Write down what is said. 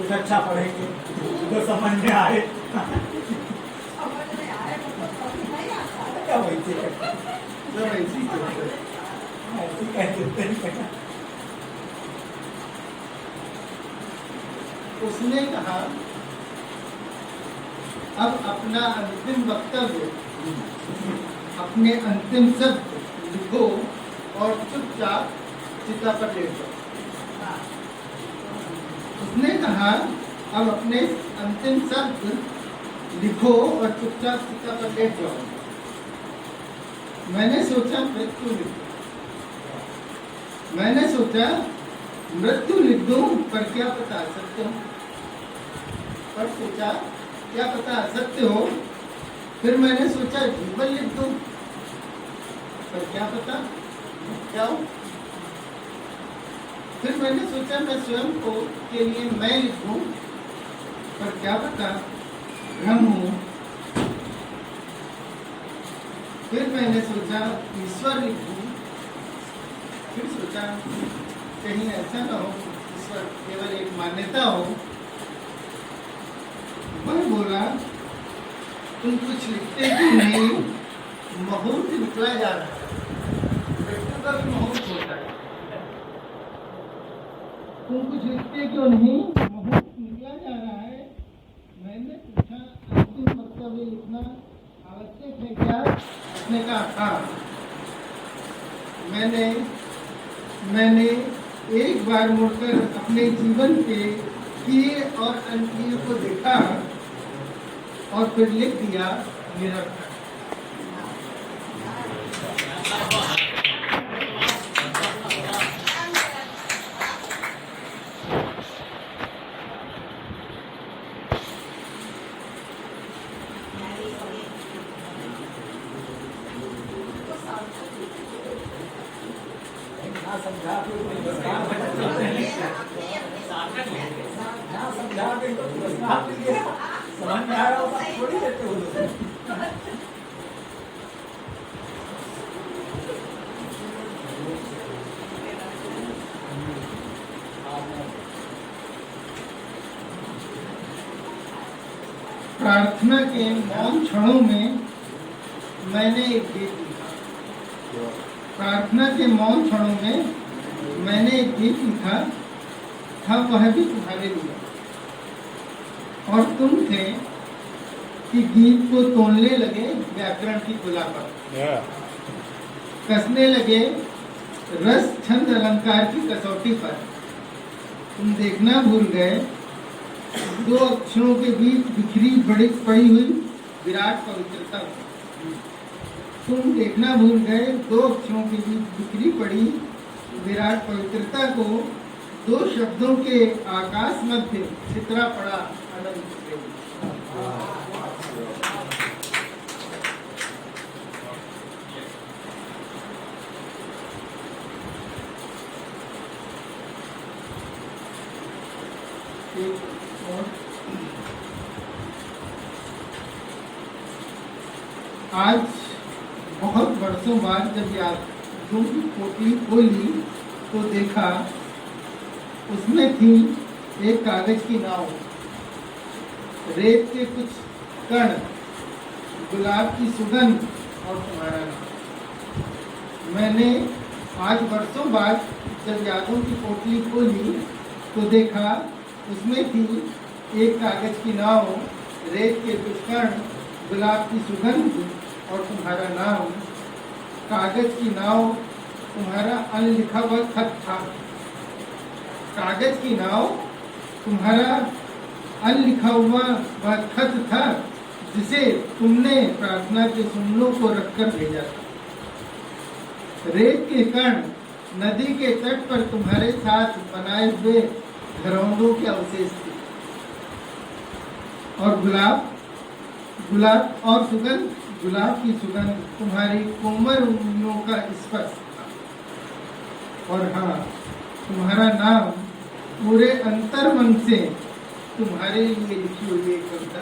कुछ अच्छा पढ़ेंगे जो समझ में आए। क्या वैसे उसने कहा अब अपना अंतिम वक्तव्य, अपने अंतिम शब्द लिखो और चुपचाप चिता पर लेट जाओ। उसने कहा अब अपने अंतिम शब्द लिखो और चुपचाप चिता पर लेट जाओ। मैंने सोचा मृत्यु लिख दूं। मैंने सोचा मृत्यु लिख दूं, पर क्या पता सत्य हो। पर सोचा क्या पता असत्य हो। फिर मैंने सोचा जीवन लिख दूं, पर क्या पता क्या हो। फिर मैंने सोचा मैं स्वयं को के लिए मैं लिख दूं, पर क्या पता भ्रम हो। फिर मैंने सोचा ईश्वर लिख दूं। फिर सोचा कहीं ऐसा ना हो ईश्वर केवल एक मान्यता हो। मैं बोला तुम कुछ लिखते क्यों नहीं? मुहूर्त निकला जा रहा है, मृत्यु का भी मुहूर्त होता है। तुम कुछ लिखते क्यों नहीं? मुहूर्त निकला जा रहा है। मैंने पूछा अंतिम वक्तव्य लिखना आवश्यक है क्या? उसने कहा हाँ। मैंने एक बार मुड़कर अपने जीवन के किए और अनकिए को देखा और फिर लिख दिया निरर्थक। समझा के पुरस्कार समझा के तो पुरस्कार लिए समझ में आ रहा होता थोड़ी देते हो। प्रार्थना के मौन क्षणों में मैंने एक गीत लिखा। प्रार्थना के मौन क्षणों में मैंने एक गीत लिखा था, वह भी तुम्हारे लिए। और तुम थे कि गीत को तोड़ने लगे व्याकरण की तुला पर, कसने लगे रस छंद अलंकार की कसौटी पर। तुम देखना भूल गए दो अक्षरों के बीच बिखरी पड़ी हुई विराट पवित्रता को। तुम देखना भूल गए दो अक्षरों के बीच बिखरी पड़ी विराट पवित्रता को। दो शब्दों के आकाश मध्य छितरा पड़ा अनंत प्रेम। आज बहुत वर्षों बाद जब यादों की पोटली खोली तो देखा उसमें थी एक कागज की नाव, रेत के कुछ कण, गुलाब की सुगंध और तुम्हारा नाम। मैंने आज वर्षों बाद जब यादों की पोटली खोली तो देखा उसमें थी एक कागज की नाव, रेत के कुछ कण, गुलाब की सुगंध और तुम्हारा नाम। कागज की नाव तुम्हारा अनलिखा हुआ खत था। कागज की नाव तुम्हारा अनलिखा हुआ वह खत था जिसे तुमने प्रार्थना के सुमनों को रखकर भेजा था। रेत के कण नदी के तट पर तुम्हारे साथ बनाए हुए घरौंदों के अवशेष थे। और गुलाब और सुगंध, गुलाब की सुगंध तुम्हारी कोमल उंगलियों का स्पर्श था। और हाँ, तुम्हारा नाम पूरे अंतर मन से तुम्हारे लिए लिखी हुई एक कविता।